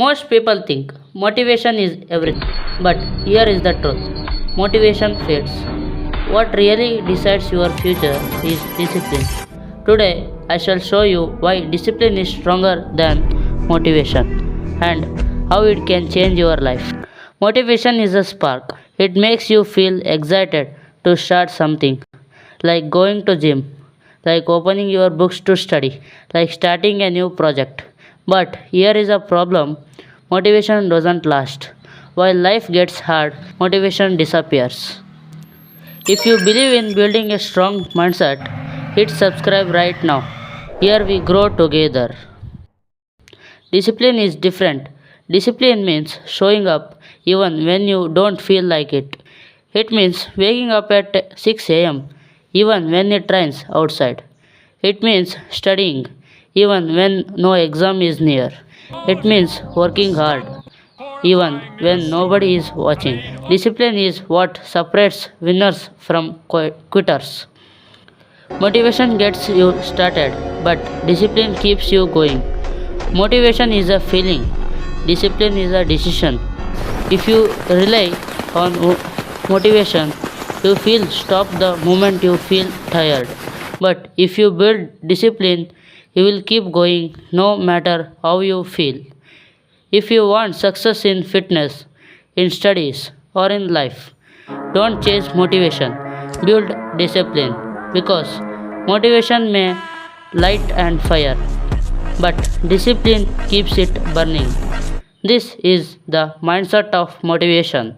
Most people think motivation is everything, but here is the truth motivation fades. What really decides your future is discipline. Today, I shall show you why discipline is stronger than motivation and how it can change your life. Motivation is a spark. It makes you feel excited to start something, like going to gym, like opening your books to study, like starting a new project. But here is a problem motivation doesn't last. While life gets hard, motivation disappears. If you believe in building a strong mindset, hit subscribe right now. Here we grow together. Discipline is different. Discipline means showing up even when you don't feel like it. It means waking up at 6 am even when it rains outside. It means studying even when no exam is near. It means working hard even when nobody is watching. Discipline is what separates winners from quitters. Motivation gets you started, but discipline keeps you going. Motivation is a feeling, discipline is a decision. If you rely on motivation, you feel stop the moment you feel tired. But if you build discipline, you will keep going no matter how you feel. If you want success in fitness, in studies, or in life, don't chase motivation, build discipline because motivation may light and fire, but discipline keeps it burning. This is the mindset of motivation.